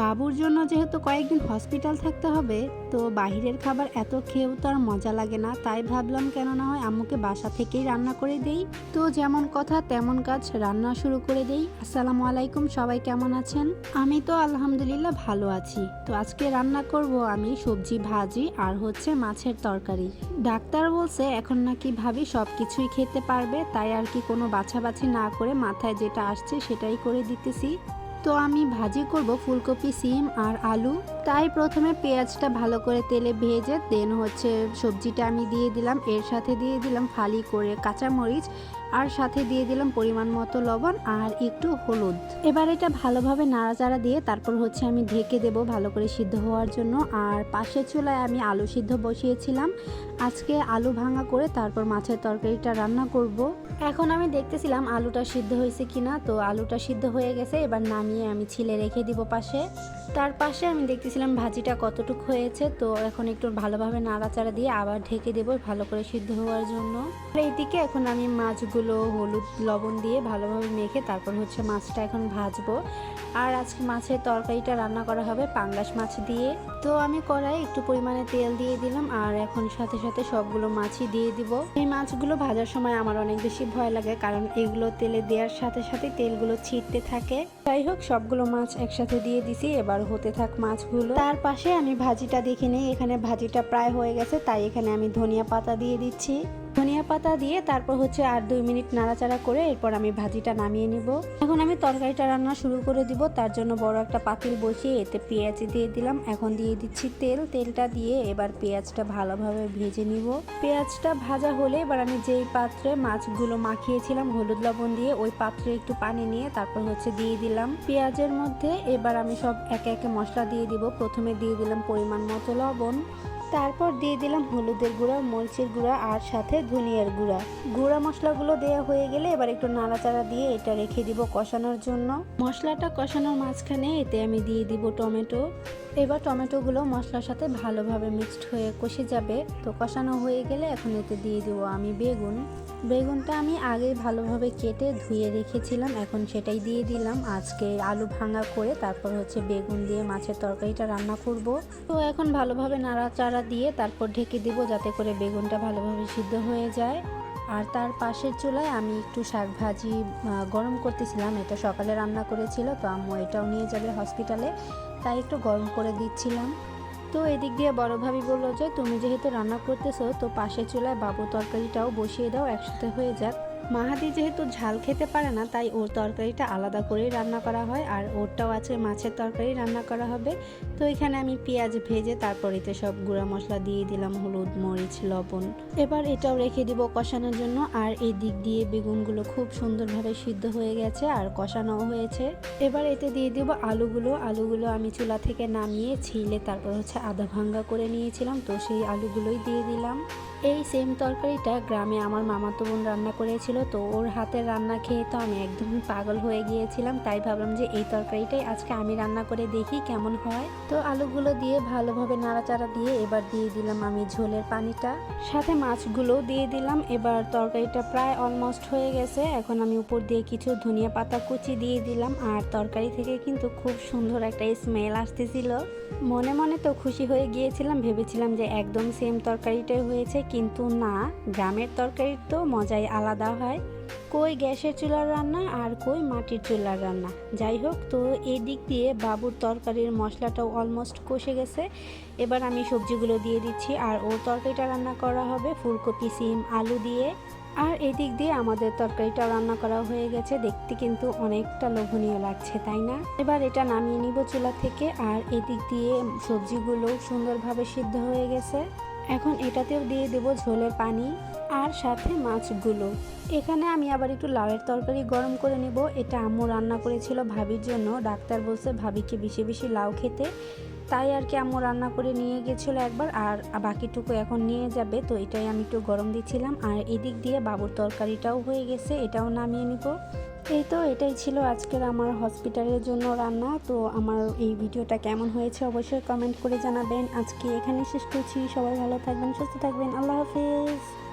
বাবুর জন্য যেহেতু কয়েকদিন হসপিটাল থাকতে হবে, তো বাইরের খাবার এত খেয়েও তো আর মজা লাগে না। তাই ভাবলাম কেন না হয় আম্মুকে বাসা থেকেই রান্না করে দেই। তো যেমন কথা তেমন কাজ, রান্না শুরু করে দেই। আসসালামু আলাইকুম, সবাই কেমন আছেন? আমি তো আলহামদুলিল্লাহ ভালো আছি। তো আজকে রান্না করব আমি সবজি ভাজি আর হচ্ছে মাছের তরকারি। ডাক্তার বলছে এখন নাকি ভাবি সব কিছুই খেতে পারবে, তাই আর কি কোনো বাছাবাছি না করে মাথায় যেটা আসছে সেটাই করে দিতেছি। তো আমি ভাজি করব ফুলকপি, সিম আর আলু। তাই প্রথমে পেঁয়াজটা ভালো করে তেলে ভেজে দেন হচ্ছে সবজিটা আমি দিয়ে দিলাম। এর সাথে দিয়ে দিলাম ফালি করে কাঁচামরিচ, আর সাথে দিয়ে দিলাম পরিমাণ মতো লবণ আর একটু হলুদ। এবার এটা ভালোভাবে নাড়াচাড়া দিয়ে তারপর হচ্ছে আমি ঢেকে দেব ভালো করে সিদ্ধ হওয়ার জন্য। আর পাশের চুলায় আমি আলু সিদ্ধ বসিয়েছিলাম। আজকে আলু ভাঙা করে তারপর মাছের তরকারিটা রান্না করব। এখন আমি দেখতেছিলাম আলুটা সিদ্ধ হয়েছে কিনা। তো আলুটা সিদ্ধ হয়ে গেছে, এবার নামিয়ে আমি ছিলে রেখে দিব পাশে। তার পাশে আমি দেখতেছিলাম ভাজিটা কতটুকু হয়েছে। তো এখন একটু ভালোভাবে নাড়াচাড়া দিয়ে আবার ঢেকে দেবো ভালো করে সিদ্ধ হওয়ার জন্য। আর এইদিকে এখন আমি মাছগুলো হলুদ লবণ দিয়ে ভালোভাবে মেখে তারপর হচ্ছে মাছটা এখন ভাজবো। আর আজকে মাছের তরকারিটা রান্না করা হবে পাঙ্গাস মাছ দিয়ে। তো আমি কড়াই একটু পরিমাণে তেল দিয়ে দিলাম, আর এখন সাথে সাথে সবগুলো মাছই দিয়ে দিব। এই মাছগুলো ভাজার সময় আমার অনেক বেশি ভয় লাগে, কারণ এগুলো তেলে দেওয়ার সাথে সাথে তেলগুলো ছিটতে থাকে। যাই হোক, সবগুলো মাছ একসাথে দিয়ে দিছি, এবার হতে থাক মাছগুলো। তার পাশে আমি ভাজিটা দেখে নিই, এখানে ভাজিটা প্রায় হয়ে গেছে, তাই এখানে আমি ধনিয়া পাতা দিয়ে দিচ্ছি। ধনিয়া পাতা দিয়ে তারপর হচ্ছে আর 2 মিনিট নাড়াচাড়া করে এরপর আমি ভাজিটা নামিয়ে নিব। এখন আমি তরকারিটা রান্না শুরু করে দিব। তার জন্য বড় একটা পাতিল বসিয়ে এতে পেঁয়াজ দিয়ে দিলাম। এখন দিয়ে দিচ্ছি তেল। তেলটা দিয়ে এবার পেঁয়াজটা ভালোভাবে ভেজে নিব। পেঁয়াজটা ভাজা হলে এবার আমি যেই পাত্রে মাছগুলো মাখিয়েছিলাম হলুদ লবণ দিয়ে, ওই পাত্রে একটু পানি নিয়ে তারপর হচ্ছে দিয়ে দিলাম পেঁয়াজের মধ্যে। এবার আমি সব একে একে মশলা দিয়ে দিব। প্রথমে দিয়ে দিলাম পরিমাণ মতো লবণ, তারপর দিয়ে দিলাম হলুদের গুঁড়া, মরিচের গুঁড়া আর সাথে ধনিয়ার গুঁড়া। গুঁড়া মশলাগুলো দেওয়া হয়ে গেলে এবার একটু নাড়াচাড়া দিয়ে এটা রেখে দিব কষানোর জন্য। মশলাটা কষানোর মাঝখানে এতে আমি দিয়ে দিব টমেটো। এবার টমেটোগুলো মশলার সাথে ভালোভাবে মিক্সড হয়ে কষে যাবে। তো কষানো হয়ে গেলে এখন এতে দিয়ে দিব আমি বেগুন। বেগুনটা আমি আগে ভালোভাবে কেটে ধুয়ে রেখেছিলাম, এখন সেটাই দিয়ে দিলাম। আজকে আলু ভাঙা করে তারপর হচ্ছে বেগুন দিয়ে মাছের তরকারিটা রান্না করব। তো এখন ভালোভাবে নাড়াচাড়া দিয়ে তারপর ঢেকে দিব যাতে করে বেগুনটা ভালোভাবে সিদ্ধ হয়ে যায়। আর তার পাশের চুলায় আমি একটু শাক ভাজি গরম করতেছিলাম। এটা সকালে রান্না করেছিল, তো আম্মু এটাও নিয়ে যাবে হসপিটালে, তাই একটু গরম করে দিচ্ছিলাম। তো এদিক দিয়ে বড় ভাবি বললো যে তুমি যেহেতু রান্না করতেছো তো পাশের চুলায় বাবুর তরকারিটাও বসিয়ে দাও, একসাথে হয়ে যাক। মাহাদি যেহেতু ঝাল খেতে পারে না, তাই ওর তরকারিটা আলাদা করেই রান্না করা হয়, আর ওরটাও আছে মাছের তরকারি রান্না করা হবে। তো এখানে আমি পেঁয়াজ ভেজে তারপর এতে সব গুঁড়া মশলা দিয়ে দিলাম, হলুদ মরিচ লবণ। এবার এটাও রেখে দিব কষানোর জন্য। আর এই দিক দিয়ে বেগুনগুলো খুব সুন্দরভাবে সিদ্ধ হয়ে গেছে আর কষানো হয়েছে। এবার এতে দিয়ে দিব আলুগুলো আমি চুলা থেকে নামিয়ে ছিলে তারপর হচ্ছে আধা ভাঙ্গা করে নিয়েছিলাম, তো সেই আলুগুলোই দিয়ে দিলাম। এই সেম তরকারিটা গ্রামে আমার মামাতো বোন রান্না করেছিল, তো ওর হাতের রান্না খেয়ে তো আমি একদমই পাগল হয়ে গিয়েছিলাম। তাই ভাবলাম যে এই তরকারিটাই আজকে আমি রান্না করে দেখি কেমন হয়। তো আলুগুলো দিয়ে ভালোভাবে নাড়াচাড়া দিয়ে এবার দিয়ে দিলাম আমি ঝোলের পানিটা, সাথে মাছগুলোও দিয়ে দিলাম। এবার তরকারিটা প্রায় অলমোস্ট হয়ে গেছে। এখন আমি উপর দিয়ে কিছু ধনিয়া পাতা কুচি দিয়ে দিলাম। আর তরকারি থেকে কিন্তু খুব সুন্দর একটা স্মেল আসতেছিল। মনে মনে তো খুশি হয়ে গিয়েছিলাম, ভেবেছিলাম যে একদম সেম তরকারিটাই হয়েছে, কিন্তু না, গ্রামের তরকারির তো মজাই আলাদা হয়। কই গ্যাসের চুলার রান্না আর কই মাটির চুলার রান্না। যাই হোক, তো এই দিক দিয়ে বাবুর তরকারির মশলাটাও অলমোস্ট কষে গেছে। এবার আমি সবজিগুলো দিয়ে দিচ্ছি, আর ওর তরকারিটা রান্না করা হবে ফুলকপি সিম আলু দিয়ে। আর এদিক দিয়ে আমাদের তরকারিটা রান্না করা হয়ে গেছে, দেখতে কিন্তু অনেকটা লোভনীয় লাগছে, তাই না? এবার এটা নামিয়ে নিব চুলা থেকে। আর এদিক দিয়ে সবজিগুলো সুন্দরভাবে সিদ্ধ হয়ে গেছে। এখন এটাতেও দিয়ে দেব ঝোলের পানি আর সাথে মাছগুলো। এখানে আমি আবার একটু লাউয়ের তরকারি গরম করে নিব। এটা আম্মু রান্না করেছিল ভাবির জন্য। ডাক্তার বলছে ভাবিকে বেশি বেশি লাউ খেতে, তাই আর কি আম্মু রান্না করে নিয়ে গেছিলো একবার, আর বাকিটুকু এখন নিয়ে যাবে। তো এটাই আমি একটু গরম দিচ্ছিলাম। আর এদিক দিয়ে বাবুর তরকারিটাও হয়ে গেছে, এটাও নামিয়ে নিব। এই তো এটাই ছিল আজকের আমার হসপিটালের জন্য রান্না। তো আমার এই ভিডিওটা কেমন হয়েছে অবশ্যই কমেন্ট করে জানাবেন। আজকে এখানে শেষ করছি। সবাই ভালো থাকবেন, সুস্থ থাকবেন। আল্লাহ হাফেজ।